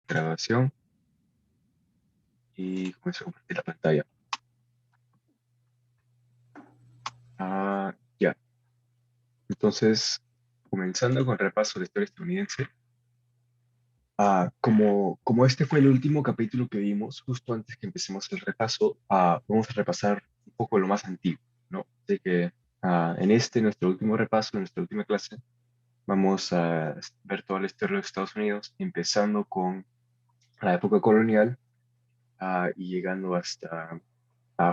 Grabación y comienzo a compartir la pantalla. Ya. Entonces, comenzando con el repaso de la historia estadounidense. Como este fue el último capítulo que vimos, justo antes que empecemos el repaso, vamos a repasar un poco lo más antiguo, ¿no? Así que en nuestro último repaso, en nuestra última clase, vamos a ver toda la historia de los Estados Unidos, empezando con la época colonial y llegando hasta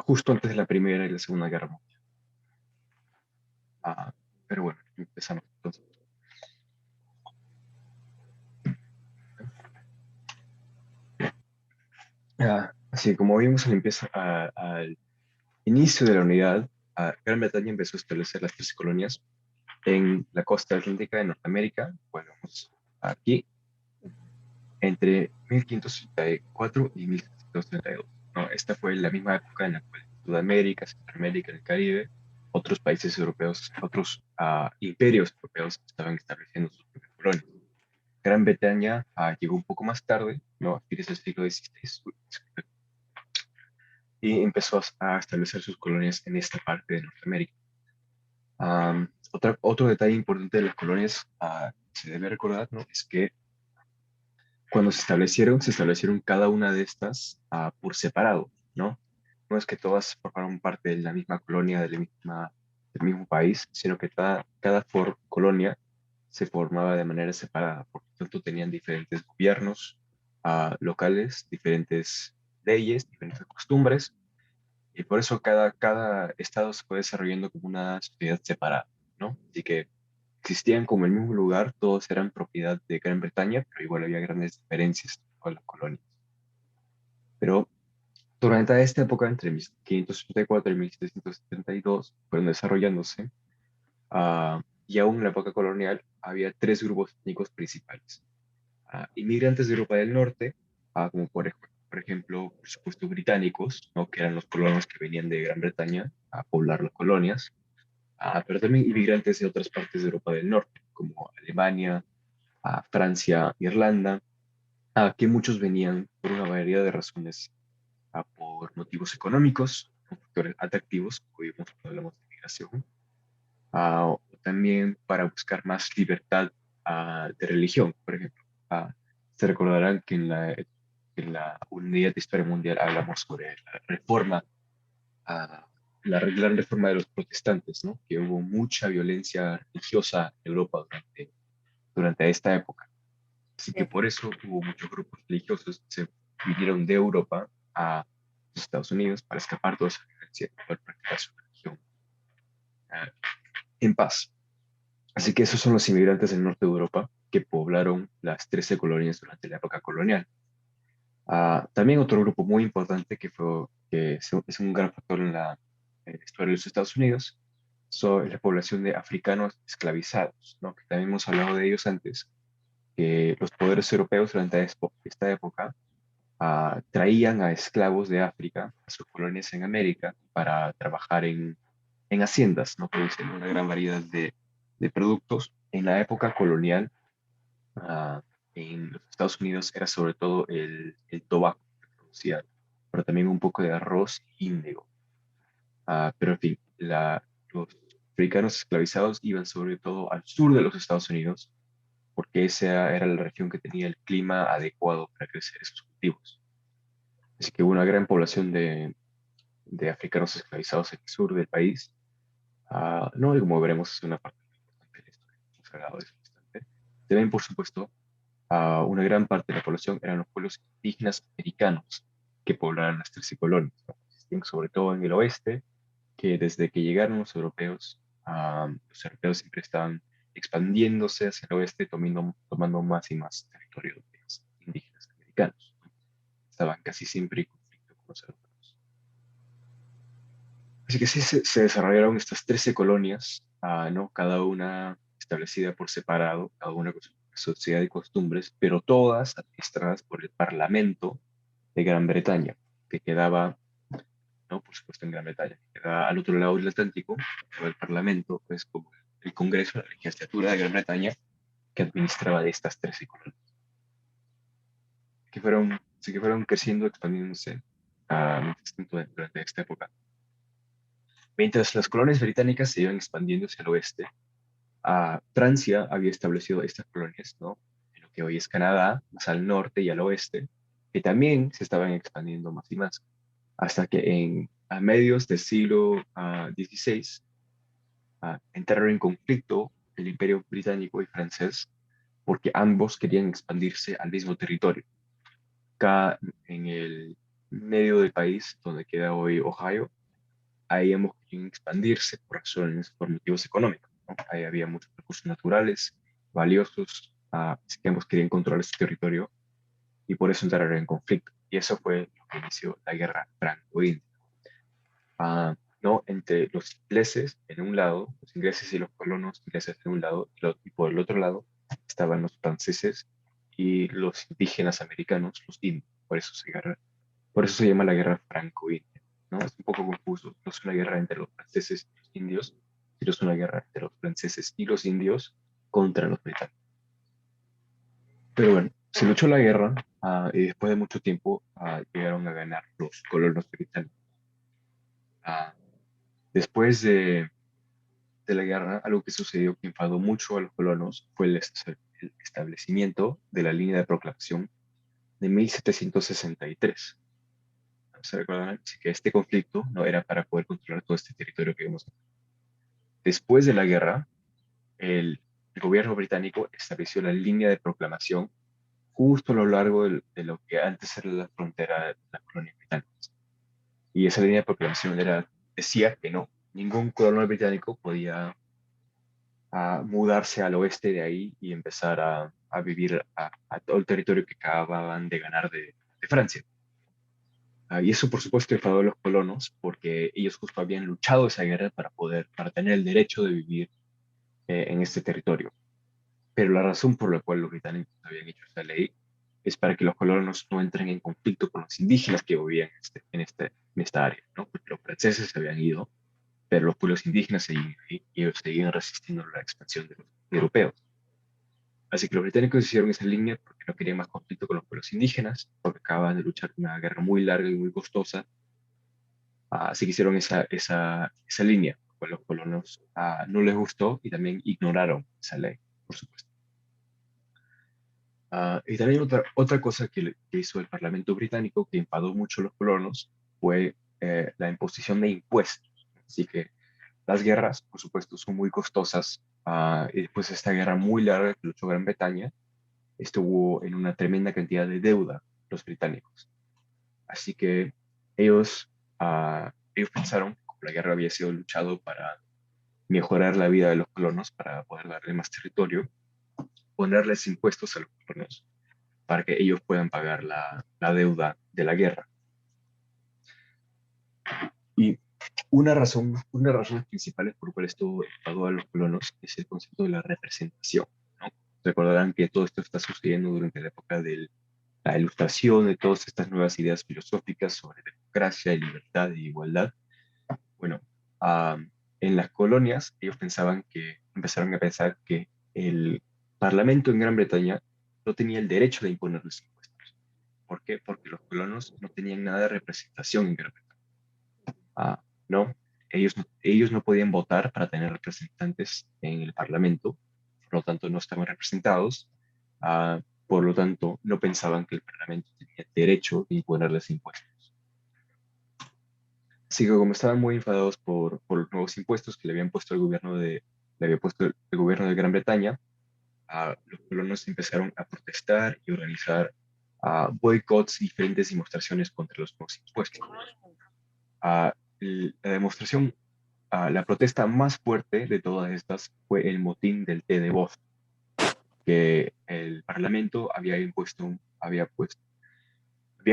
justo antes de la Primera y la Segunda Guerra Mundial. Pero bueno, empezamos entonces. Así como vimos al inicio de la unidad, Gran Bretaña empezó a establecer las tres colonias en la costa atlántica de Norteamérica, bueno, vamos aquí, entre 1534 y 1732. ¿No? Esta fue la misma época en la cual Sudamérica, Centroamérica, el Caribe, otros países europeos, otros imperios europeos estaban estableciendo sus propias colonias. Gran Bretaña llegó un poco más tarde, ¿no? A fines del siglo XVI, y empezó a establecer sus colonias en esta parte de Norteamérica. Otro detalle importante de las colonias se debe recordar, ¿no? Es que cuando se establecieron cada una de estas por separado, ¿no? No es que todas formaron parte de la misma colonia, del mismo país, sino que cada colonia se formaba de manera separada. Por lo tanto, tenían diferentes gobiernos locales, diferentes leyes, diferentes costumbres, y por eso cada estado se fue desarrollando como una sociedad separada, ¿no? Así que existían como el mismo lugar, todos eran propiedad de Gran Bretaña, pero igual había grandes diferencias con las colonias. Pero durante esta época, entre 1584 y 1772, fueron desarrollándose, y aún en la época colonial había tres grupos étnicos principales. Inmigrantes de Europa del Norte, como por ejemplo, por supuesto, británicos, ¿no? Que eran los colonos que venían de Gran Bretaña a poblar las colonias, pero también inmigrantes de otras partes de Europa del Norte, como Alemania, Francia, Irlanda, que muchos venían por una variedad de razones, por motivos económicos, con factores atractivos, como vimos cuando hablamos de migración, o también para buscar más libertad de religión, por ejemplo. Se recordarán que en la Unidad de Historia Mundial hablamos sobre la reforma, ah, la gran reforma de los protestantes, ¿no? Que hubo mucha violencia religiosa en Europa durante esta época. Así que por eso hubo muchos grupos religiosos que se vinieron de Europa a los Estados Unidos para escapar de toda esa violencia y poder practicar su religión ah, en paz. Así que esos son los inmigrantes del norte de Europa que poblaron las 13 colonias durante la época colonial. También otro grupo muy importante es un gran factor en la historia de los Estados Unidos, son la población de africanos esclavizados, ¿no? Que también hemos hablado de ellos antes, que los poderes europeos durante esta época traían a esclavos de África a sus colonias en América para trabajar en haciendas, ¿no? Producen una gran variedad de productos. En la época colonial, ah, en los Estados Unidos era sobre todo el tabaco que producían, pero también un poco de arroz e índigo. Pero en fin, los africanos esclavizados iban sobre todo al sur de los Estados Unidos, porque esa era la región que tenía el clima adecuado para crecer esos cultivos. Así que hubo una gran población de africanos esclavizados en el sur del país. No, y como veremos, es una parte muy importante de la historia. Hemos hablado de eso bastante. También, por supuesto, una gran parte de la población eran los pueblos indígenas americanos que poblaban las 13 colonias, ¿no? Existían sobre todo en el oeste, que desde que llegaron los europeos siempre estaban expandiéndose hacia el oeste, tomando más y más territorio de los indígenas americanos. Estaban casi siempre en conflicto con los europeos. Así que sí se desarrollaron estas 13 colonias, ¿no? Cada una establecida por separado, cada una con su sociedad y costumbres, pero todas administradas por el Parlamento de Gran Bretaña, que quedaba, ¿no? Por supuesto, en Gran Bretaña, que quedaba al otro lado del Atlántico, pero el Parlamento, pues como el Congreso, la legislatura de Gran Bretaña, que administraba de estas 13 colonias. sí que fueron creciendo, expandiéndose durante esta época. Mientras las colonias británicas se iban expandiendo hacia el oeste, Francia había establecido estas colonias, ¿no? En lo que hoy es Canadá, más al norte y al oeste, que también se estaban expandiendo más y más, hasta que a medios del siglo XVI entraron en conflicto el Imperio Británico y francés, porque ambos querían expandirse al mismo territorio. Acá en el medio del país, donde queda hoy Ohio, ahí ambos querían expandirse por razones, por motivos económicos, ¿no? Ahí había muchos recursos naturales valiosos, así que ambos querían controlar su territorio y por eso entraron en conflicto. Y eso fue lo que inició la guerra franco-india. ¿No? Entre los ingleses en un lado, los ingleses y los colonos ingleses en un lado, y por el otro lado estaban los franceses y los indígenas americanos, los indios. Por eso se llama la guerra franco-india, ¿no? Es un poco confuso. No es una guerra entre los franceses y los indios, sino es una guerra entre los franceses y los indios contra los británicos. Pero bueno, se luchó la guerra y después de mucho tiempo llegaron a ganar los colonos británicos. Ah, después de la guerra, algo que sucedió que enfadó mucho a los colonos fue el establecimiento de la línea de proclamación de 1763. ¿Se recuerdan? Así que este conflicto no era para poder controlar todo este territorio que vemos. Después de la guerra, el gobierno británico estableció la línea de proclamación justo a lo largo de lo que antes era la frontera de la colonia británica. Y esa línea de proclamación decía que no, ningún colono británico podía mudarse al oeste de ahí y empezar a vivir a todo el territorio que acababan de ganar de Francia. Y eso, por supuesto, enfadó a los colonos porque ellos justo habían luchado esa guerra para tener el derecho de vivir en este territorio. Pero la razón por la cual los británicos habían hecho esta ley es para que los colonos no entren en conflicto con los indígenas que vivían en esta área, ¿no? Porque los franceses se habían ido, pero los pueblos indígenas seguían ahí y ellos seguían resistiendo la expansión de los europeos. Así que los británicos hicieron esa línea porque no querían más conflicto con los pueblos indígenas, porque acababan de luchar una guerra muy larga y muy costosa. Así que hicieron esa línea, pues los colonos no les gustó y también ignoraron esa ley, por supuesto. Y también otra cosa que hizo el Parlamento británico que enfadó mucho a los colonos fue la imposición de impuestos. Así que las guerras, por supuesto, son muy costosas. Y después de esta guerra muy larga que luchó Gran Bretaña, estuvo en una tremenda cantidad de deuda los británicos. Así que ellos pensaron que como la guerra había sido luchado para mejorar la vida de los colonos, para poder darle más territorio, ponerles impuestos a los colonos para que ellos puedan pagar la deuda de la guerra. Y una de las razones principales por cual esto enfadó a los colonos es el concepto de la representación, ¿no? Recordarán que todo esto está sucediendo durante la época de la ilustración, de todas estas nuevas ideas filosóficas sobre democracia, libertad e igualdad. Bueno, en las colonias ellos empezaron a pensar que el Parlamento en Gran Bretaña no tenía el derecho de imponer los impuestos. ¿Por qué? Porque los colonos no tenían nada de representación en Gran Bretaña. No, ellos no podían votar para tener representantes en el Parlamento, por lo tanto no estaban representados, por lo tanto no pensaban que el Parlamento tenía derecho de imponerles impuestos. Así que como estaban muy enfadados por los nuevos impuestos que le habían puesto le había puesto el gobierno de Gran Bretaña, los colonos empezaron a protestar y organizar boicots y diferentes demostraciones contra los nuevos impuestos. Ah, la demostración, la protesta más fuerte de todas estas fue el motín del té de Boston, que el Parlamento había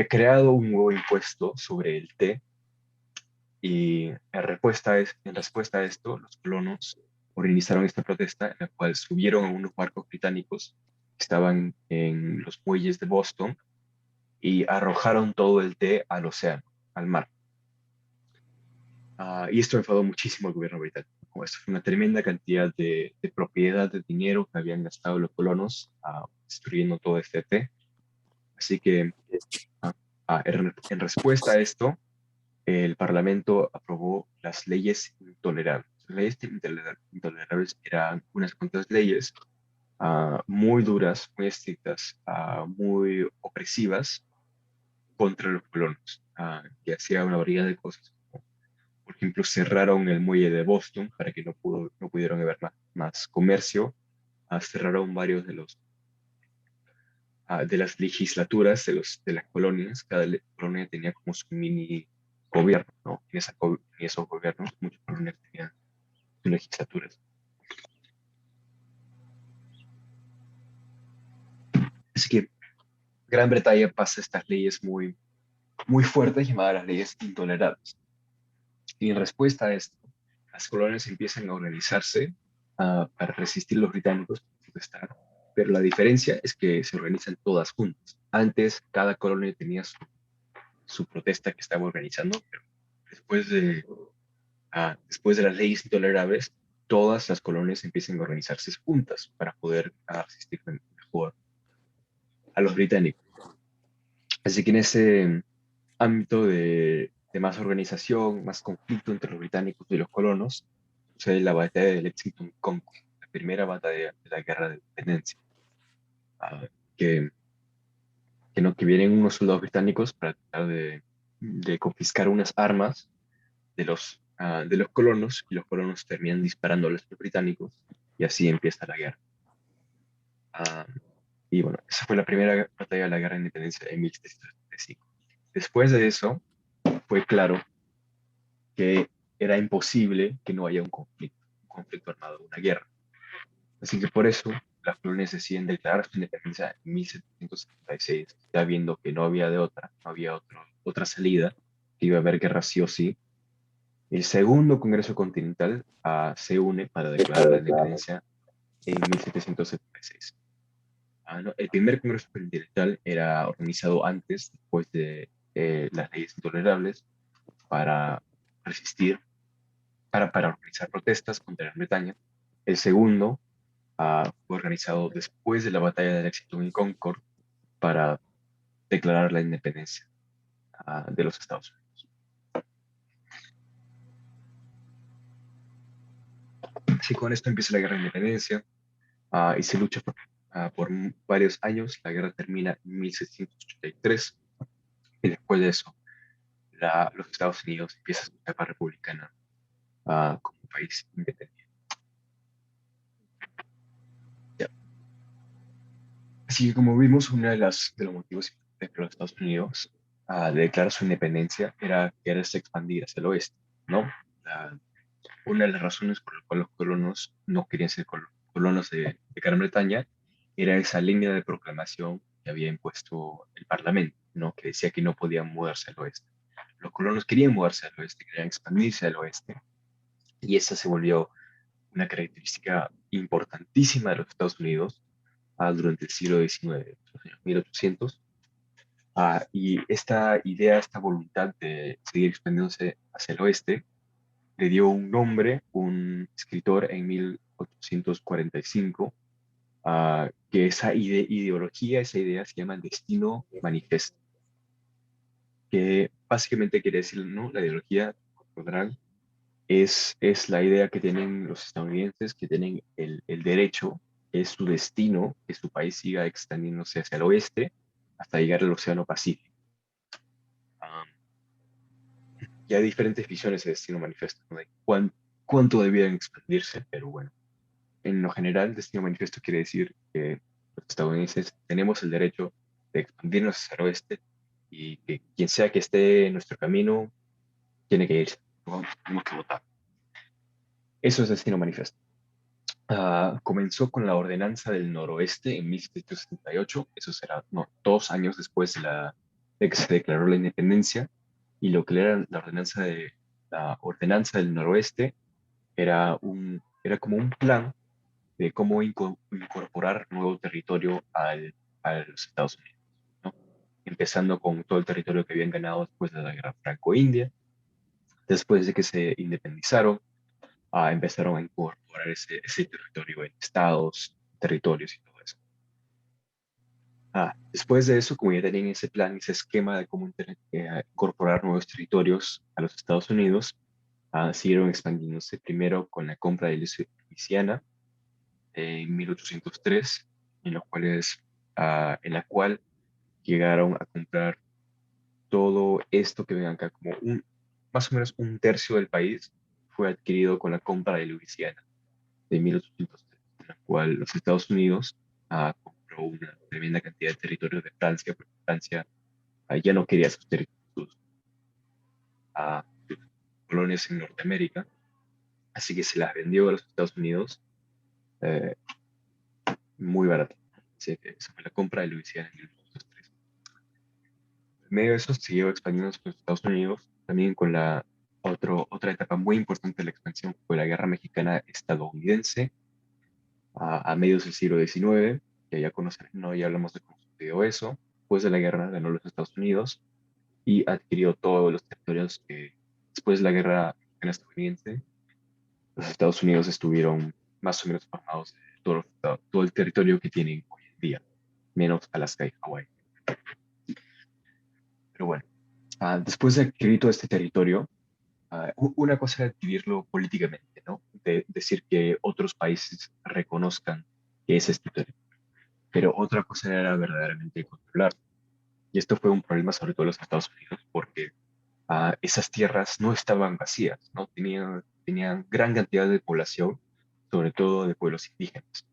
creado un nuevo impuesto sobre el té y en respuesta a esto, los colonos organizaron esta protesta en la cual subieron a unos barcos británicos que estaban en los muelles de Boston y arrojaron todo el té al océano, al mar. Y esto enfadó muchísimo al gobierno británico. Esto fue una tremenda cantidad de propiedad, de dinero que habían gastado los colonos destruyendo todo este té. Así que en respuesta a esto, el Parlamento aprobó las leyes intolerables. Las leyes intolerables eran unas cuantas leyes muy duras, muy estrictas, muy opresivas contra los colonos, que hacía una variedad de cosas. Por ejemplo, cerraron el muelle de Boston para que no pudieron haber más comercio. Cerraron varios de las legislaturas de las colonias. Cada colonia tenía como su mini gobierno, ¿no? En esos gobiernos, muchas colonias tenían sus legislaturas. Así que Gran Bretaña pasa estas leyes muy fuertes llamadas las leyes intolerables. Y en respuesta a esto, las colonias empiezan a organizarse para resistir a los británicos, para protestar. Pero la diferencia es que se organizan todas juntas. Antes, cada colonia tenía su protesta que estaba organizando, pero después después de las leyes intolerables, todas las colonias empiezan a organizarse juntas para poder asistir mejor a los británicos. Así que en ese ámbito de más organización, más conflicto entre los británicos y los colonos, sucede la batalla de Lexington Concord, la primera batalla de la Guerra de Independencia, ah, que, que vienen unos soldados británicos para tratar de confiscar unas armas de los colonos, y los colonos terminan disparando a los británicos, y así empieza la guerra. Ah, y bueno, esa fue la primera batalla de la Guerra de Independencia en 1775. Después de eso, fue claro que era imposible que no haya un conflicto armado, una guerra. Así que por eso las colonias deciden declarar su independencia en 1776, ya viendo que no había de otra, no había otra salida, que iba a haber guerra sí o sí. El segundo Congreso Continental se une para declarar la independencia en 1776. No, el primer Congreso Continental era organizado antes, después de las leyes intolerables, para resistir, para organizar protestas contra Gran Bretaña. El segundo fue organizado después de la batalla de Lexington y Concord para declarar la independencia de los Estados Unidos. Así con esto empieza la guerra de independencia y se lucha por varios años. La guerra termina en 1783 y después de eso los Estados Unidos empiezan su etapa republicana como país independiente. Ya. Así que como vimos, uno de los motivos importantes que los Estados Unidos de declarar su independencia era quererse expandir hacia el oeste, ¿no? La- una de las razones por las cuales los colonos no querían ser colonos de Gran Bretaña era esa línea de proclamación que había impuesto el Parlamento, ¿no? Que decía que no podían mudarse al oeste. Los colonos querían mudarse al oeste, querían expandirse al oeste, y esa se volvió una característica importantísima de los Estados Unidos durante el siglo XIX, los años 1800. Y esta idea, esta voluntad de seguir expandiéndose hacia el oeste, le dio un nombre, un escritor en 1845, que esa ideología, esa idea se llama el Destino Manifesto, que básicamente quiere decir, ¿no? La ideología cultural es la idea que tienen los estadounidenses, que tienen el derecho, es su destino, que su país siga extendiéndose hacia el oeste hasta llegar al Océano Pacífico. Um, y hay diferentes visiones de destino manifiesto, ¿no? De cuánto debían expandirse, pero bueno, en lo general, destino manifiesto quiere decir que los estadounidenses tenemos el derecho de expandirnos hacia el oeste y que quien sea que esté en nuestro camino tiene que irse, ¿no? Tenemos que votar. Eso es destino manifiesto. Comenzó con la Ordenanza del Noroeste en 1778, eso será no, 2 años después de que se declaró la independencia, y lo que era la Ordenanza del Noroeste era como un plan de cómo incorporar nuevo territorio a los Estados Unidos, ¿no? Empezando con todo el territorio que habían ganado después de la Guerra Franco-India, después de que se independizaron empezaron a incorporar ese territorio en estados, territorios y todo eso. Después de eso, como ya tenían ese plan, ese esquema de cómo incorporar nuevos territorios a los Estados Unidos, siguieron expandiéndose primero con la compra de Luisiana en 1803, en la cual llegaron a comprar todo esto que ven acá, más o menos un tercio del país fue adquirido con la compra de Luisiana de 1803, en la cual los Estados Unidos compró una tremenda cantidad de territorio de Francia, porque Francia ya no quería sus colonias en Norteamérica, así que se las vendió a los Estados Unidos eh, muy barato. Así que esa fue la compra de Luisiana en 1803. En medio de eso siguió expandiéndose por los Estados Unidos, también con otra etapa muy importante de la expansión fue la Guerra Mexicana Estadounidense a mediados del siglo XIX, que ya conocen, no, ya hablamos de cómo sucedió eso. Después de la guerra ganó los Estados Unidos y adquirió todos los territorios que después de la Guerra Mexicana Estadounidense, los Estados Unidos estuvieron más o menos formados de todo el territorio que tienen hoy en día, menos Alaska y Hawái. Pero bueno, después de adquirir todo este territorio, una cosa era adquirirlo políticamente, ¿no? De decir que otros países reconozcan que es este territorio. Pero otra cosa era verdaderamente controlarlo. Y esto fue un problema sobre todo en los Estados Unidos porque esas tierras no estaban vacías, ¿no? Tenían gran cantidad de población, sobre todo de pueblos indígenas.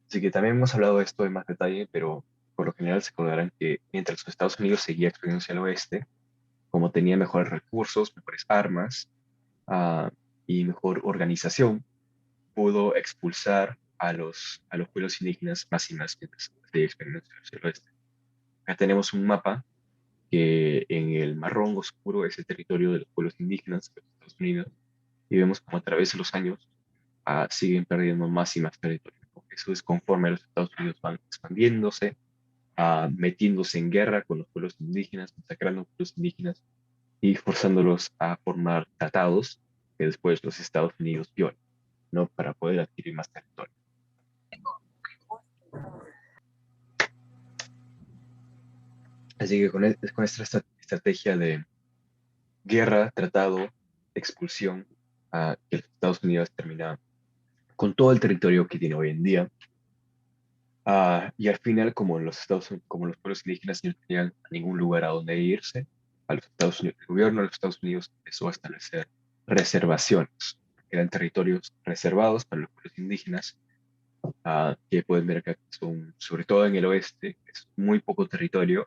Así que también hemos hablado de esto en más detalle, pero por lo general se acordarán que mientras los Estados Unidos seguía expandiéndose al oeste, como tenía mejores recursos, mejores armas ah, y mejor organización, pudo expulsar a los pueblos indígenas más y más mientras seguía expandiéndose hacia el oeste. Acá tenemos un mapa que en el marrón oscuro es el territorio de los pueblos indígenas de los Estados Unidos y vemos como a través de los años siguen perdiendo más y más territorio. Eso es conforme los Estados Unidos van expandiéndose, metiéndose en guerra con los pueblos indígenas, masacrando a los pueblos indígenas y forzándolos a formar tratados que después los Estados Unidos violan, ¿no? Para poder adquirir más territorio. Así que con esta estrategia de guerra, tratado, expulsión, que los Estados Unidos termina con todo el territorio que tiene hoy en día. Y al final, como los pueblos indígenas no tenían ningún lugar a donde irse, a los Estados Unidos, el gobierno de los Estados Unidos empezó a establecer reservaciones, que eran territorios reservados para los pueblos indígenas, que pueden ver acá que son, sobre todo en el oeste, es muy poco territorio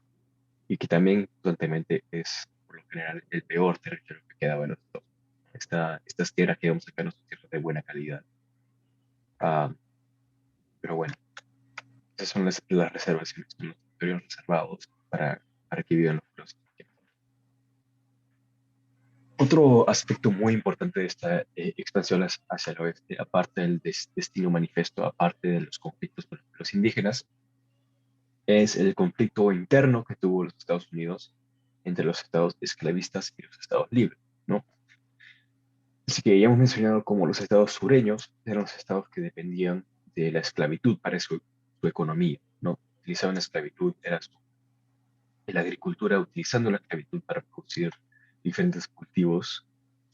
y que también constantemente es, por lo general, el peor territorio que quedaba en los Estados Unidos. Estas tierras que vemos acá no son tierras de buena calidad. Ah, pero bueno, esas son las reservaciones, son los territorios reservados para que vivan los pueblos indígenas. Otro aspecto muy importante de esta expansión hacia el oeste, aparte del destino manifiesto, aparte de los conflictos con los pueblos indígenas, es el conflicto interno que tuvo los Estados Unidos entre los estados esclavistas y los estados libres, ¿no? Así que ya hemos mencionado cómo los estados sureños eran los estados que dependían de la esclavitud para su economía, ¿no? Utilizaban la esclavitud, la agricultura utilizando la esclavitud para producir diferentes cultivos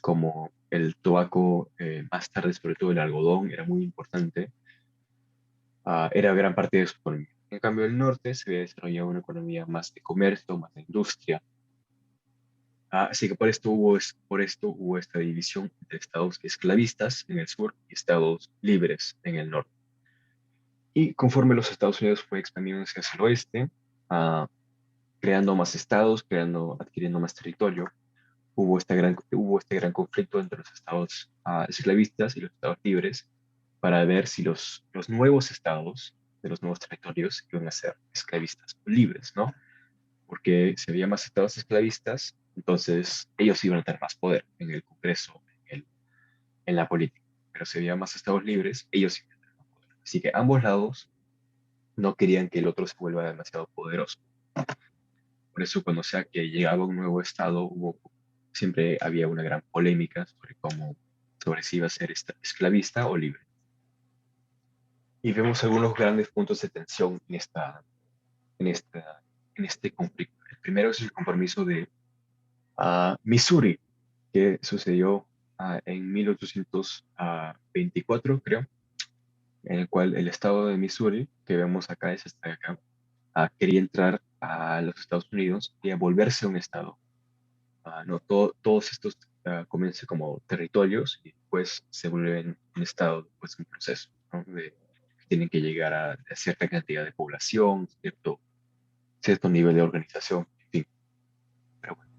como el tabaco, más tarde sobre todo el algodón, era muy importante, era gran parte de su economía. En cambio, el norte se había desarrollado una economía más de comercio, más de industria. Así que por esto hubo esta división entre estados esclavistas en el sur y estados libres en el norte. Y conforme los Estados Unidos fue expandiéndose hacia el oeste, ah, creando más estados, adquiriendo más territorio, hubo este gran conflicto entre los estados esclavistas y los estados libres para ver si los nuevos estados de los nuevos territorios iban a ser esclavistas o libres, ¿no? Porque si había más estados esclavistas, entonces ellos iban a tener más poder en el Congreso, en la política. Pero si había más estados libres, ellos iban a tener más poder. Así que ambos lados no querían que el otro se vuelva demasiado poderoso. Por eso cuando sea que llegaba un nuevo estado, siempre había una gran polémica sobre si iba a ser esclavista o libre. Y vemos algunos grandes puntos de tensión en, esta, en este conflicto. El primero es el compromiso de Missouri, que sucedió en 1824, creo, en el cual el estado de Missouri, que vemos acá, es esta de acá, quería entrar a los Estados Unidos y a volverse un estado. No, todos estos comienzan como territorios y después se vuelven un estado después de un proceso, ¿no? Que tienen que llegar a cierta cantidad de población, cierto nivel de organización, en fin. Pero bueno,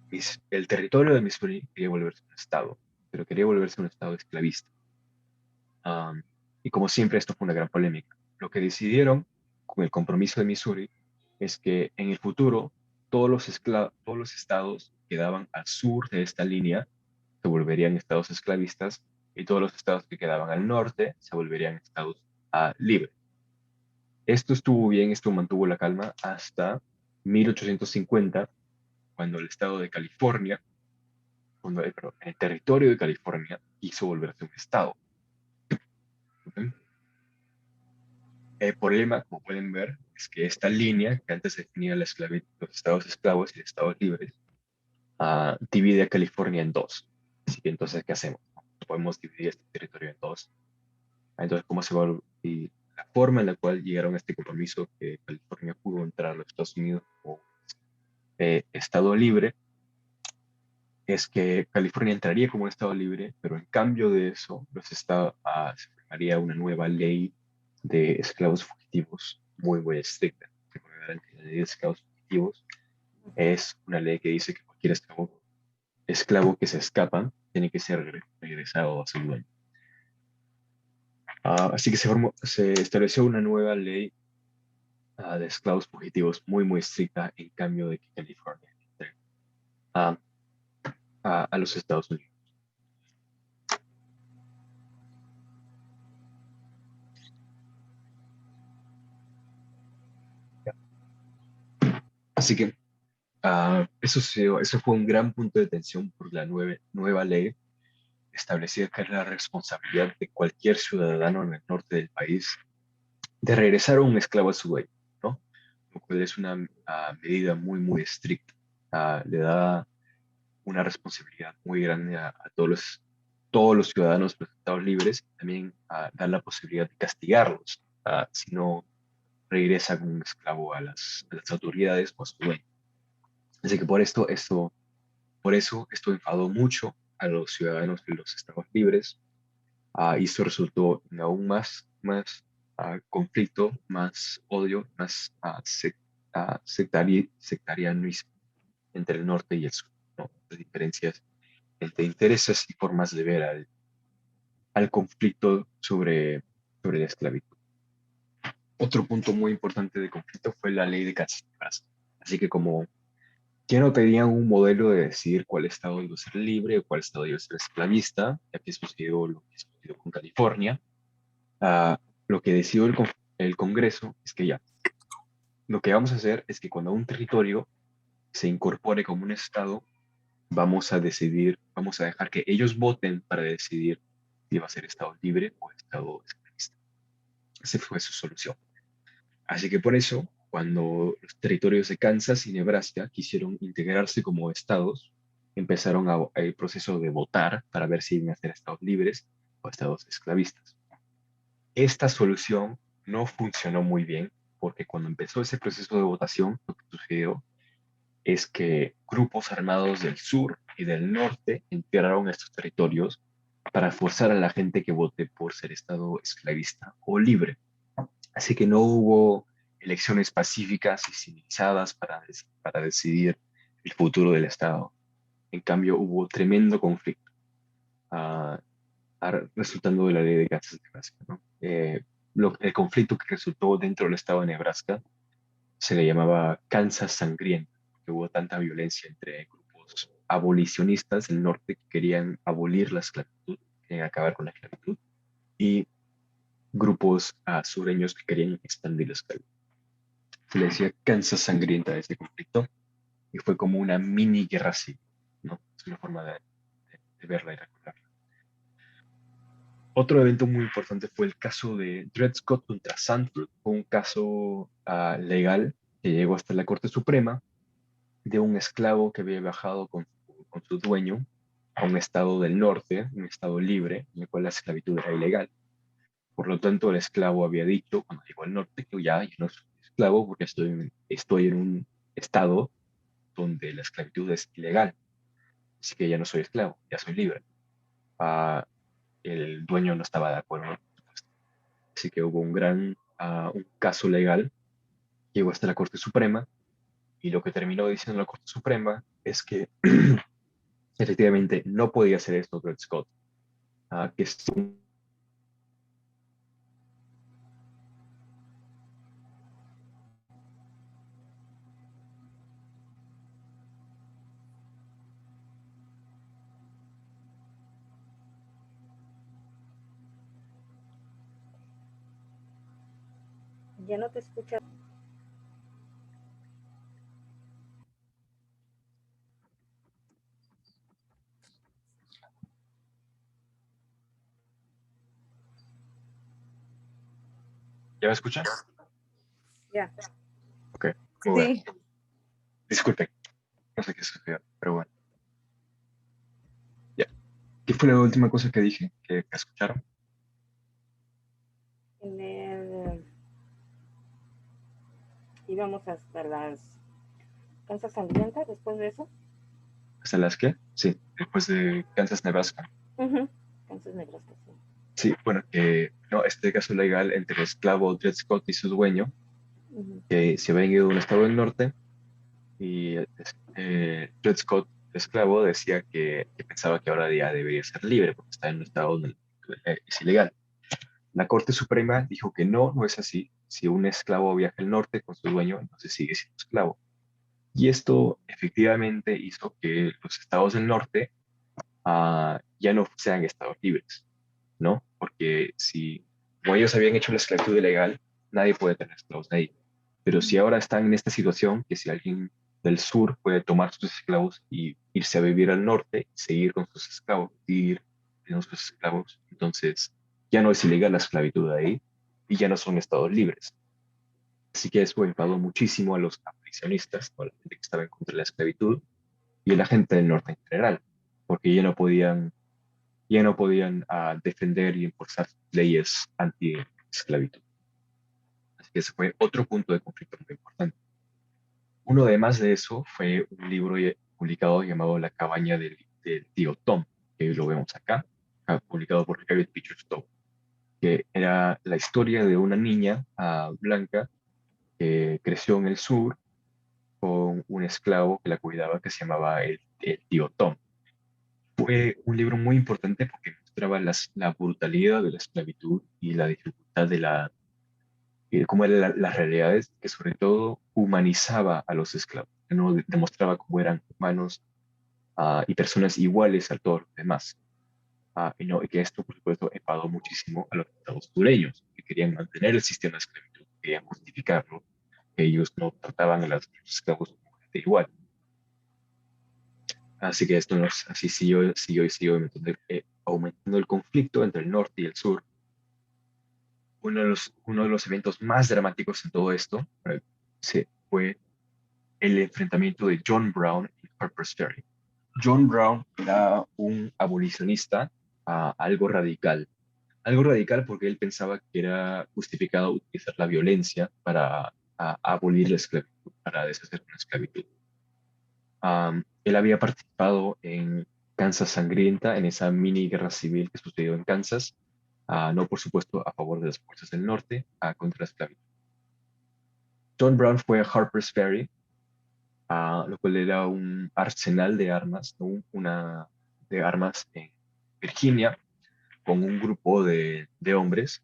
el territorio de Missouri quería volverse un estado, pero quería volverse un estado esclavista. Am, y como siempre, esto fue una gran polémica. Lo que decidieron con el compromiso de Missouri es que en el futuro todos los estados que quedaban al sur de esta línea se volverían estados esclavistas y todos los estados que quedaban al norte se volverían estados libres. Esto estuvo bien, esto mantuvo la calma hasta 1850, cuando el estado de California, perdón, el territorio de California quiso volverse un estado. ¿Ok? El problema, como pueden ver, es que esta línea que antes definía la los estados esclavos y los estados libres, divide a California en dos. Así que entonces, ¿qué hacemos? No podemos dividir este territorio en dos. Entonces, ¿cómo se va y la forma en la cual llegaron a este compromiso que California pudo entrar a los Estados Unidos como estado libre es que California entraría como un estado libre, pero en cambio de eso, se formaría una nueva ley de esclavos fugitivos muy, muy estricta. Recordarán que la ley de esclavos fugitivos es una ley que dice que cualquier esclavo que se escapa tiene que ser regresado a su dueño. Así que se estableció una nueva ley de esclavos fugitivos muy, muy estricta en cambio de que California entre a, a los Estados Unidos. Así que eso fue un gran punto de tensión por la nueva ley establecida que era la responsabilidad de cualquier ciudadano en el norte del país de regresar a un esclavo a su dueño, ¿no? Lo cual es una medida muy, muy estricta. Le da una responsabilidad muy grande a todos los ciudadanos de los estados libres, también da la posibilidad de castigarlos si no regresa como un esclavo a las autoridades o a su dueño. Así que por eso esto enfadó mucho a los ciudadanos de los estados libres y esto resultó en aún más conflicto, más odio, más sectarianismo entre el norte y el sur, ¿no? Las diferencias entre intereses y formas de ver al conflicto sobre la esclavitud. Otro punto muy importante de conflicto fue la ley de Kansas. Así que como que no tenían un modelo de decidir cuál estado iba a ser libre o cuál estado iba a ser esclavista, ya que sucedió lo que sucedió con California. Lo que decidió el Congreso es que ya, lo que vamos a hacer es que cuando un territorio se incorpore como un estado, vamos a dejar que ellos voten para decidir si va a ser estado libre o estado esclavista. Esa fue su solución. Así que por eso, cuando los territorios de Kansas y Nebraska quisieron integrarse como estados, empezaron el proceso de votar para ver si iban a ser estados libres o estados esclavistas. Esta solución no funcionó muy bien porque cuando empezó ese proceso de votación, lo que sucedió es que grupos armados del sur y del norte integraron estos territorios para forzar a la gente que vote por ser estado esclavista o libre. Así que no hubo elecciones pacíficas y civilizadas para decidir el futuro del Estado. En cambio, hubo tremendo conflicto, ah, resultando de la ley de Kansas-Nebraska, ¿no? El conflicto que resultó dentro del Estado de Nebraska se le llamaba Kansas sangriento, porque hubo tanta violencia entre grupos abolicionistas del norte que querían abolir la esclavitud, querían acabar con la esclavitud, y grupos sureños que querían expandir la esclavitud. Se le decía Kansas sangrienta a ese conflicto y fue como una mini guerra civil, ¿no? Es una forma de verla y recordarla. Otro evento muy importante fue el caso de Dred Scott contra Sandford. Fue un caso legal que llegó hasta la Corte Suprema de un esclavo que había viajado con su dueño a un estado del norte, un estado libre, en el cual la esclavitud era ilegal. Por lo tanto, el esclavo había dicho, cuando llegó al norte, que ya yo no soy esclavo porque estoy en un estado donde la esclavitud es ilegal. Así que ya no soy esclavo, ya soy libre. Ah, el dueño no estaba de acuerdo, ¿no? Así que hubo un caso legal, llegó hasta la Corte Suprema, y lo que terminó diciendo la Corte Suprema es que efectivamente no podía hacer esto Dred Scott, que Ya no te escucha. ¿Ya me escuchan? Ya. Ok, muy bueno. Sí. Disculpen, no sé qué sucedió, pero bueno. Ya. ¿Qué fue la última cosa que dije que escucharon? En el, íbamos hasta las Kansas Sangrienta después de eso. ¿Hasta las qué? Sí, después de Kansas, Nebraska. Kansas, Nebraska, sí. Sí, bueno, no, este caso legal entre el esclavo Dred Scott y su dueño, que se habían ido a un estado del norte, y Dred Scott, el esclavo, decía que pensaba que ahora ya debería ser libre porque está en un estado donde es ilegal. La Corte Suprema dijo que no, no es así. Si un esclavo viaja al norte con su dueño, entonces sigue siendo esclavo. Y esto efectivamente hizo que los estados del norte ya no sean estados libres, ¿no? Porque si, como ellos habían hecho la esclavitud ilegal, nadie puede tener esclavos de ahí. Pero si ahora están en esta situación, que si alguien del sur puede tomar sus esclavos y irse a vivir al norte, seguir con sus esclavos, seguir con sus esclavos, entonces ya no es ilegal la esclavitud de ahí y ya no son estados libres. Así que eso enfadó muchísimo a los abolicionistas, o a la gente que estaba en contra de la esclavitud, y a la gente del norte en general, porque ya no podían defender y impulsar leyes anti-esclavitud. Así que ese fue otro punto de conflicto muy importante. Uno además de eso fue un libro publicado llamado La cabaña del tío Tom, que lo vemos acá, publicado por Harriet Beecher Stowe, que era la historia de una niña blanca que creció en el sur con un esclavo que la cuidaba que se llamaba el tío Tom. Fue un libro muy importante porque mostraba la brutalidad de la esclavitud y la dificultad de cómo eran las realidades, que sobre todo humanizaba a los esclavos, que no demostraba cómo eran humanos y personas iguales a todos los demás. Y que esto, por supuesto, enfadó muchísimo a los estados sureños, que querían mantener el sistema de esclavitud, querían justificarlo, que ellos no trataban a los esclavos como gente igual. Así que esto así siguió aumentando el conflicto entre el norte y el sur. Uno de los eventos más dramáticos en todo esto fue el enfrentamiento de John Brown y Harper's Ferry. John Brown era un abolicionista algo radical porque él pensaba que era justificado utilizar la violencia para abolir la esclavitud, para deshacer la esclavitud. Él había participado en Kansas Sangrienta, en esa mini guerra civil que sucedió en Kansas, no por supuesto a favor de las fuerzas del norte, contra la esclavitud. John Brown fue a Harper's Ferry, lo cual era un arsenal de armas, ¿no? De armas en Virginia, con un grupo de hombres,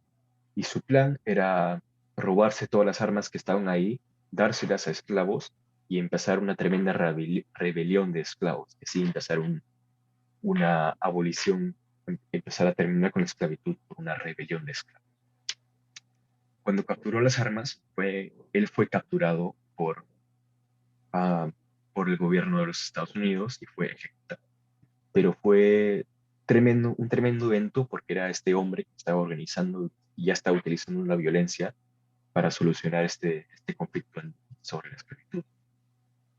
y su plan era robarse todas las armas que estaban ahí, dárselas a esclavos y empezar una tremenda rebelión de esclavos, es decir, empezar una abolición, empezar a terminar con la esclavitud por una rebelión de esclavos. Cuando capturó las armas, él fue capturado ah, por el gobierno de los Estados Unidos y fue ejecutado. Pero fue un tremendo evento porque era este hombre que estaba organizando y ya estaba utilizando la violencia para solucionar este conflicto sobre la esclavitud.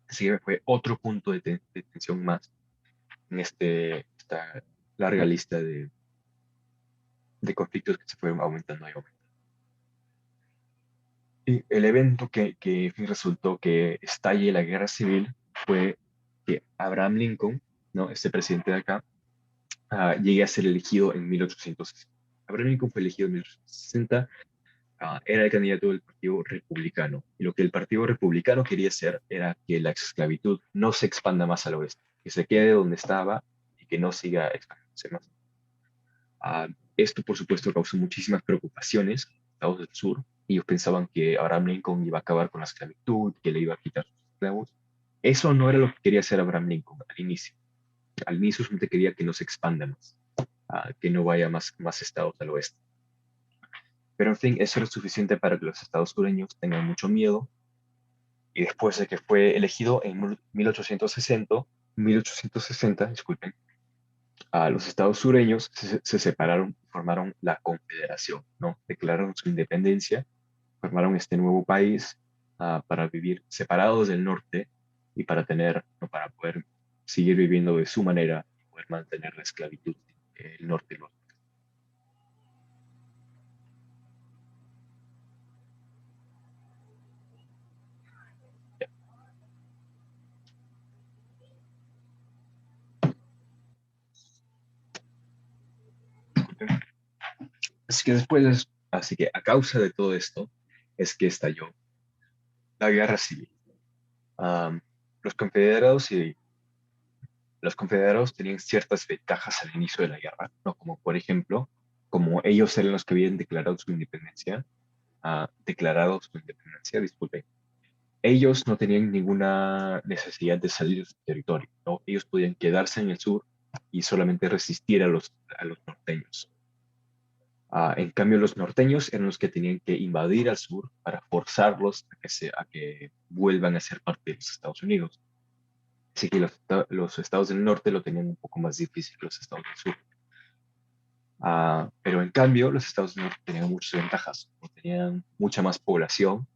Así que fue otro punto de tensión más en esta larga lista de conflictos que se fueron aumentando y aumentando. Y el evento que resultó que estalle la guerra civil fue que Abraham Lincoln, ¿no? Este presidente de acá, llegue a ser elegido en 1860. Abraham Lincoln fue elegido en 1860, era el candidato del Partido Republicano. Y lo que el Partido Republicano quería hacer era que la esclavitud no se expanda más al oeste, que se quede donde estaba y que no siga expandiéndose más. Ah, Esto, por supuesto, causó muchísimas preocupaciones en los estados del sur. Ellos pensaban que Abraham Lincoln iba a acabar con la esclavitud, que le iba a quitar sus esclavos. Eso no era lo que quería hacer Abraham Lincoln al inicio. Al inicio solamente quería que no se expanda más, que no vaya más estados al oeste. Pero en fin, eso era suficiente para que los estados sureños tengan mucho miedo. Y después de que fue elegido en 1860, disculpen, a los estados sureños se separaron, formaron la Confederación, ¿no? Declararon su independencia, formaron este nuevo país para vivir separados del norte y para tener, ¿no? Para poder seguir viviendo de su manera y poder mantener la esclavitud el norte y los. Así que a causa de todo esto es que estalló la guerra civil. Um, los confederados y los confederados tenían ciertas ventajas al inicio de la guerra, ¿no? Como por ejemplo, como ellos eran los que habían disculpe, ellos no tenían ninguna necesidad de salir de su territorio, ¿no? Ellos podían quedarse en el sur y solamente resistir a los norteños. En cambio, los norteños eran los que tenían que invadir al sur para forzarlos a que vuelvan a ser parte de los Estados Unidos. Así que los estados del norte lo tenían un poco más difícil que los estados del sur. Pero en cambio, los estados del norte tenían muchas ventajas. Tenían mucha más población,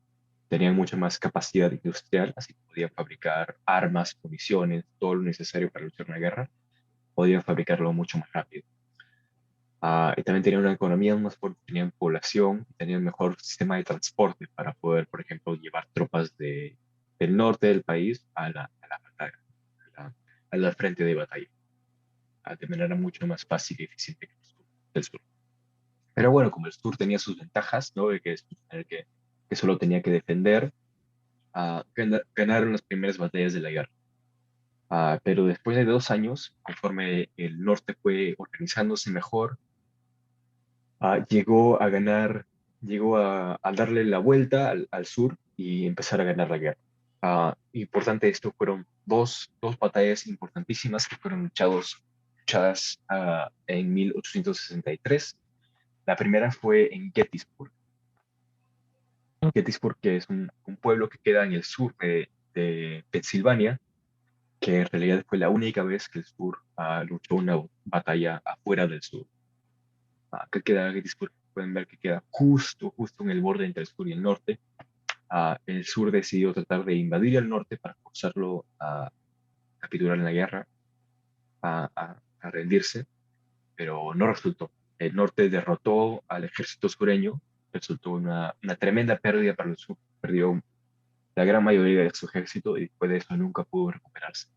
tenían mucha más capacidad industrial, así que podían fabricar armas, municiones, todo lo necesario para luchar una guerra. Podían fabricarlo mucho más rápido. Y también tenían una economía más fuerte, tenían población, tenían mejor sistema de transporte para poder, por ejemplo, llevar tropas del norte del país a la batalla, a la frente de batalla, de manera mucho más fácil y eficiente que el sur. Pero bueno, como el sur tenía sus ventajas, ¿no? De que solo tenía que defender, ganaron las primeras batallas de la guerra. Pero después de 2 años, conforme el norte fue organizándose mejor, llegó a ganar, llegó a darle la vuelta al sur y empezar a ganar la guerra. Importante, esto fueron dos batallas importantísimas que fueron luchadas en 1863. La primera fue en Gettysburg. Gettysburg, que es un pueblo que queda en el sur de Pensilvania, que en realidad fue la única vez que el sur luchó una batalla afuera del sur. Acá queda Gettysburg, pueden ver que queda justo en el borde entre el sur y el norte. El sur decidió tratar de invadir el norte para forzarlo a capitular en la guerra, a rendirse, pero no resultó. El norte derrotó al ejército sureño, resultó una tremenda pérdida para el sur. Perdió la gran mayoría de su ejército y después de eso nunca pudo recuperarse.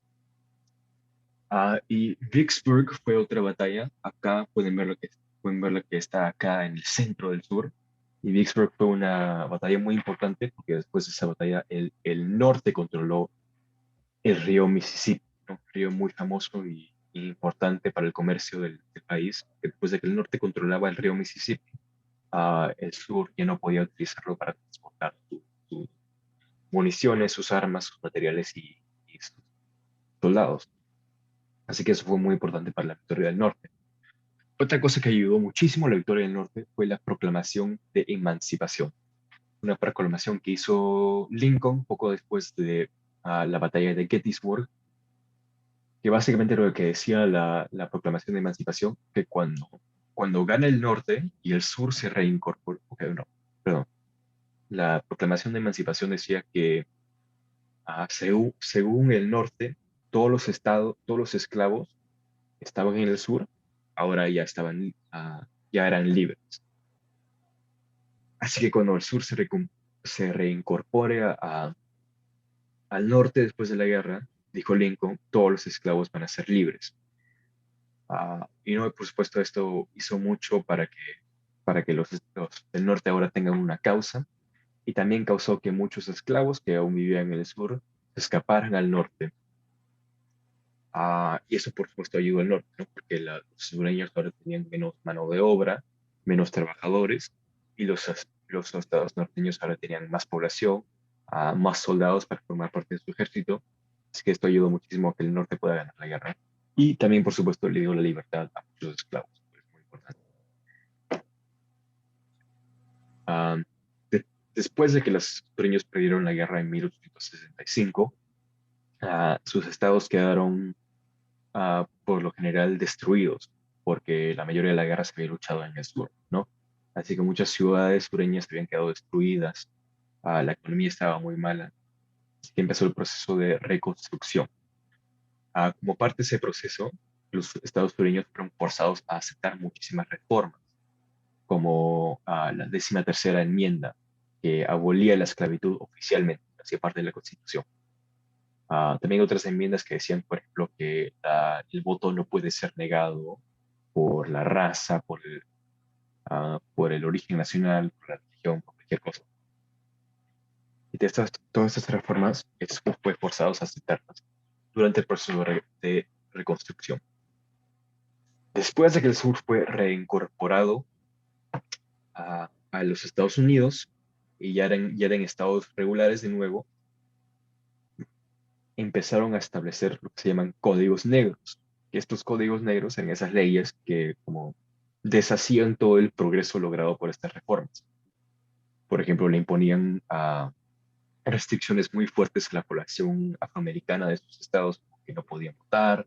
Y Vicksburg fue otra batalla. Acá pueden ver lo que está acá en el centro del sur. Y Vicksburg fue una batalla muy importante porque después de esa batalla el norte controló el río Mississippi, ¿no? Un río muy famoso y importante para el comercio del país. Después de que el norte controlaba el río Mississippi, el sur ya no podía utilizarlo para transportar sus municiones, sus armas, sus materiales y sus soldados. Así que eso fue muy importante para la victoria del norte. Otra cosa que ayudó muchísimo a la victoria del norte fue la proclamación de emancipación. Una proclamación que hizo Lincoln poco después de la batalla de Gettysburg, que básicamente lo que decía la proclamación de emancipación, que cuando gana el norte y el sur se reincorpora, ok, no, perdón, la proclamación de emancipación decía que según el norte, todos los esclavos estaban en el sur, ahora ya ya eran libres. Así que cuando el sur se reincorpore al norte después de la guerra, dijo Lincoln, todos los esclavos van a ser libres. Y no, por supuesto, esto hizo mucho para que los del norte ahora tengan una causa, y también causó que muchos esclavos que aún vivían en el sur se escaparan al norte. Y eso, por supuesto, ayudó al norte, ¿no? Porque los sureños ahora tenían menos mano de obra, menos trabajadores, y los estados norteños ahora tenían más población, más soldados para formar parte de su ejército. Así que esto ayudó muchísimo a que el norte pueda ganar la guerra. Y también, por supuesto, le dio la libertad a muchos esclavos. Es muy importante. Ah, de- Después de que los sureños perdieron la guerra en 1865, sus estados quedaron por lo general destruidos, porque la mayoría de la guerra se había luchado en el sur, ¿no? Así que muchas ciudades sureñas habían quedado destruidas, la economía estaba muy mala, así que empezó el proceso de reconstrucción. Como parte de ese proceso, los estados sureños fueron forzados a aceptar muchísimas reformas, como la 13ª enmienda, que abolía la esclavitud oficialmente, hacía parte de la Constitución. También otras enmiendas que decían, por ejemplo, que el voto no puede ser negado por la raza, por el origen nacional, por la religión, por cualquier cosa. Y todas estas reformas fue forzados a aceptarlas durante el proceso de reconstrucción. Después de que el sur fue reincorporado a los Estados Unidos y ya eran estados regulares de nuevo, empezaron a establecer lo que se llaman códigos negros. Que estos códigos negros eran esas leyes que como deshacían todo el progreso logrado por estas reformas. Por ejemplo, le imponían restricciones muy fuertes a la población afroamericana de estos estados, que no podían votar,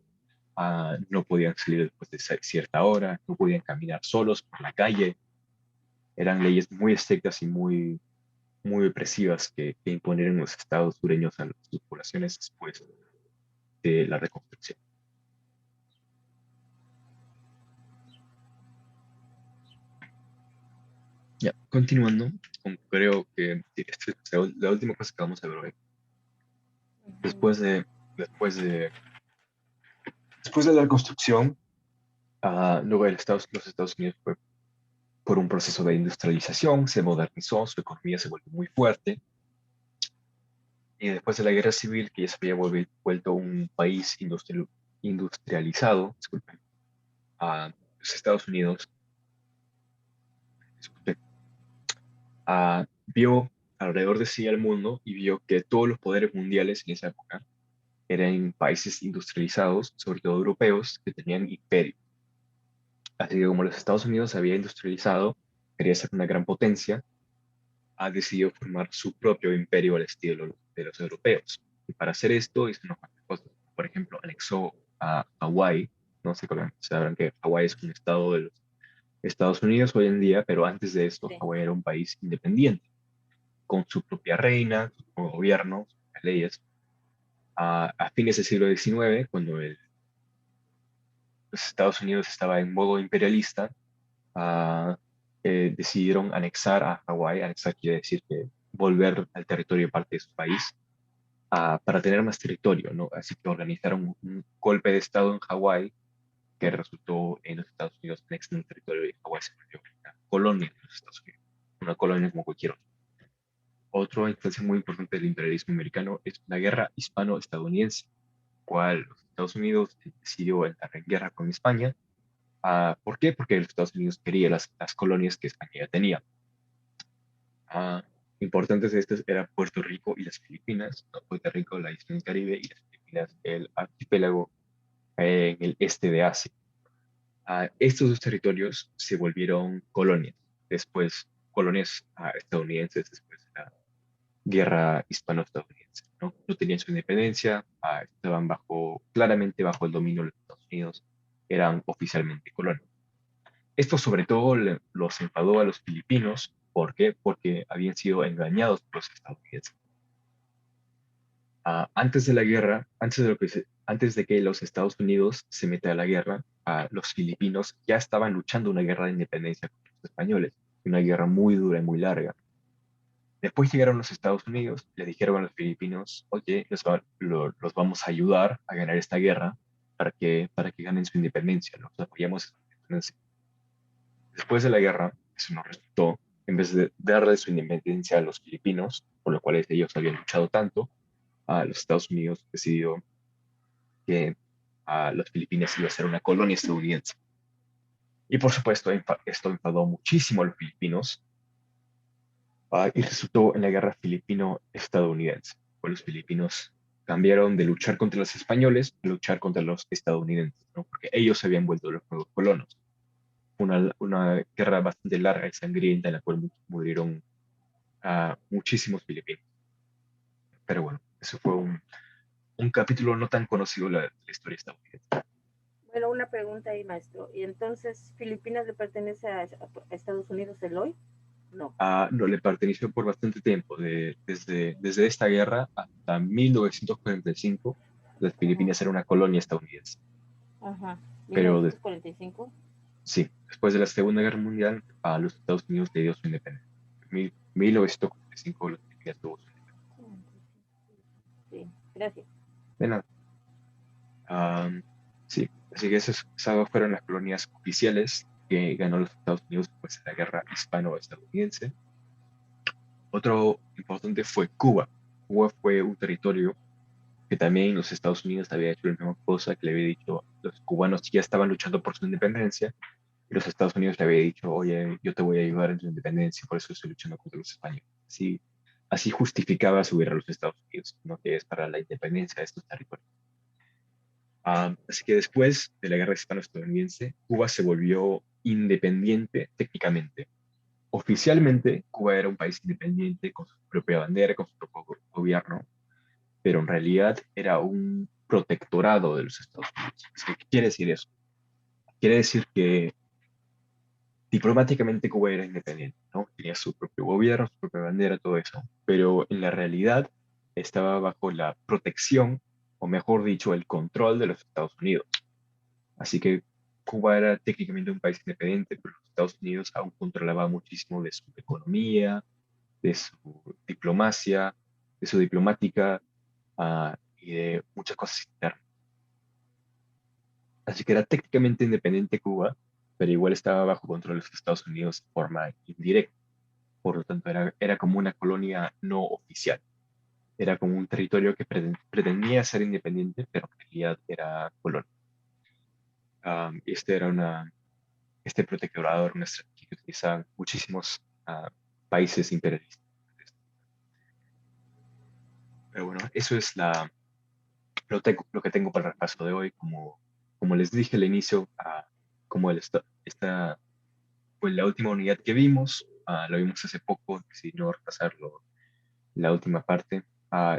no podían salir después de cierta hora, no podían caminar solos por la calle. Eran leyes muy estrictas y muy opresivas que imponieron los estados sureños a sus poblaciones después de la reconstrucción. Ya, continuando, creo que esta es la última cosa que vamos a ver hoy. Ujú. Después de, después de, después de la reconstrucción, luego los Estados Unidos fue por un proceso de industrialización, se modernizó, su economía se volvió muy fuerte, y después de la guerra civil, que ya se había vuelto un país industrializado, disculpen, los Estados Unidos, disculpen, vio alrededor de sí al mundo y vio que todos los poderes mundiales en esa época eran países industrializados, sobre todo europeos, que tenían imperio. Así que como los Estados Unidos se había industrializado, quería ser una gran potencia, ha decidido formar su propio imperio al estilo de los europeos. Y para hacer esto hizo unas cuantas cosas. Por ejemplo, anexó a Hawái. No sé si sabrán que Hawái es un estado de los Estados Unidos hoy en día, pero antes de esto, Sí. Hawái era un país independiente, con su propia reina, su propio gobierno, sus propias leyes. A fines del siglo XIX, cuando los Estados Unidos estaba en modo imperialista, ah, decidieron anexar a Hawái. Anexar quiere decir que volver al territorio parte de su país, para tener más territorio, ¿no? Así que organizaron un golpe de Estado en Hawái que resultó en los Estados Unidos anexando el territorio de Hawái, se volvió una colonia de los Estados Unidos, una colonia como cualquier otra. Otra instancia muy importante del imperialismo americano es la guerra hispano-estadounidense, cual los Estados Unidos decidió entrar en guerra con España. ¿Por qué? Porque los Estados Unidos quería las colonias que España ya tenía. Ah, Importantes de estas eran Puerto Rico y las Filipinas, ¿no? Puerto Rico, la isla del Caribe, y las Filipinas, el archipiélago en el este de Asia. Estos dos territorios se volvieron colonias, después colonias estadounidenses después guerra hispano-estadounidense, ¿no? No tenían su independencia, estaban claramente bajo el dominio de los Estados Unidos, eran oficialmente colonias. Esto sobre todo los enfadó a los filipinos. ¿Por qué? Porque habían sido engañados por los estadounidenses. Antes de la guerra, antes de que los Estados Unidos se meta a la guerra, los filipinos ya estaban luchando una guerra de independencia contra los españoles, una guerra muy dura y muy larga. Después llegaron los Estados Unidos, le dijeron a los filipinos, oye, los vamos a ayudar a ganar esta guerra para que ganen su independencia, los apoyamos en su independencia. Después de la guerra, eso no resultó. En vez de darle su independencia a los filipinos, por lo cual ellos habían luchado tanto, a los Estados Unidos decidió que las Filipinas iba a ser una colonia estadounidense. Y por supuesto, esto enfadó muchísimo a los filipinos, y resultó en la guerra filipino-estadounidense. Pues los filipinos cambiaron de luchar contra los españoles a luchar contra los estadounidenses, ¿no? Porque ellos se habían vuelto los nuevos colonos. Una guerra bastante larga y sangrienta en la cual murieron muchísimos filipinos. Pero bueno, eso fue un capítulo no tan conocido de la historia estadounidense. Bueno, una pregunta ahí, maestro. ¿Y entonces Filipinas le pertenece a Estados Unidos el hoy? No. No, le perteneció por bastante tiempo, desde esta guerra hasta 1945, las Ajá. Filipinas eran una colonia estadounidense. Ajá. Pero 1945. sí, después de la Segunda Guerra Mundial, a los Estados Unidos le dio su independencia. En 1945 las Filipinas tuvo su independencia. Sí, gracias. De nada. Am, sí, así que esas fueron las colonias oficiales que ganó los Estados Unidos después de la guerra hispano-estadounidense. Otro importante fue Cuba. Cuba fue un territorio que también los Estados Unidos había hecho la misma cosa, que le había dicho, los cubanos ya estaban luchando por su independencia, y los Estados Unidos le había dicho, oye, yo te voy a ayudar en tu independencia, por eso estoy luchando contra los españoles. Así justificaba su guerra a los Estados Unidos, ¿no? Que es para la independencia de estos territorios. Así que después de la guerra hispano-estadounidense, Cuba se volvió independiente técnicamente. Oficialmente, Cuba era un país independiente con su propia bandera, con su propio gobierno, pero en realidad era un protectorado de los Estados Unidos. ¿Qué quiere decir eso? Quiere decir que diplomáticamente Cuba era independiente, ¿no? Tenía su propio gobierno, su propia bandera, todo eso, pero en la realidad estaba bajo la protección, o mejor dicho, el control de los Estados Unidos. Así que Cuba era técnicamente un país independiente, pero los Estados Unidos aún controlaba muchísimo de su economía, de su diplomacia, de su diplomática, y de muchas cosas internas. Así que era técnicamente independiente Cuba, pero igual estaba bajo control de los Estados Unidos de forma indirecta. Por lo tanto, era como una colonia no oficial. Era como un territorio que pretendía ser independiente, pero en realidad era colonia. Este protectorado era una estrategia que utilizaban muchísimos países imperialistas. Pero bueno, eso es lo que tengo para el repaso de hoy. Como les dije al inicio, como esta fue la última unidad que vimos, lo vimos hace poco, decidí no repasarlo la última parte,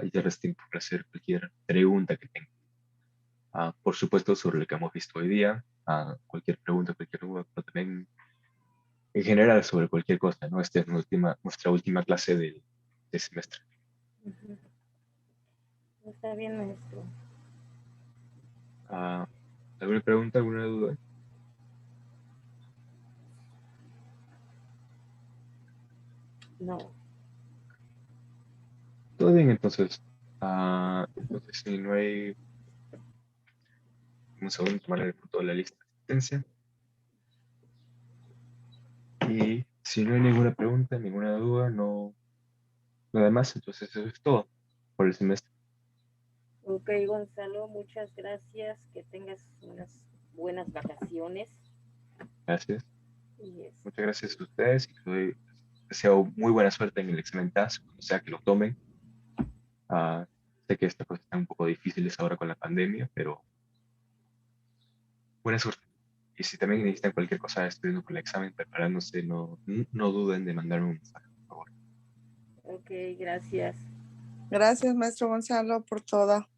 y ya les tengo por hacer cualquier pregunta que tengan. Por supuesto, sobre lo que hemos visto hoy día, cualquier pregunta, cualquier duda, pero también en general sobre cualquier cosa, ¿no? Esta es nuestra última clase del semestre. Ujú. Está bien, maestro. Ah, ¿Alguna pregunta, alguna duda? No. Todo bien, entonces, si no hay, un segundo, tomar el punto de la lista de asistencia. Y si no hay ninguna pregunta, ninguna duda, no, nada más, entonces eso es todo por el semestre. Ok, Gonzalo, muchas gracias. Que tengas unas buenas vacaciones. Gracias. Y Muchas gracias a ustedes y les deseo muy buena suerte en el examen TAS, cuando sea que lo tomen. Ah, Sé que estas cosas están un poco difíciles ahora con la pandemia, pero buena suerte. Y si también necesitan cualquier cosa estudiando por el examen, preparándose, no duden de mandarme un mensaje, por favor. ok, Ok, gracias. Gracias, maestro Gonzalo, por todo.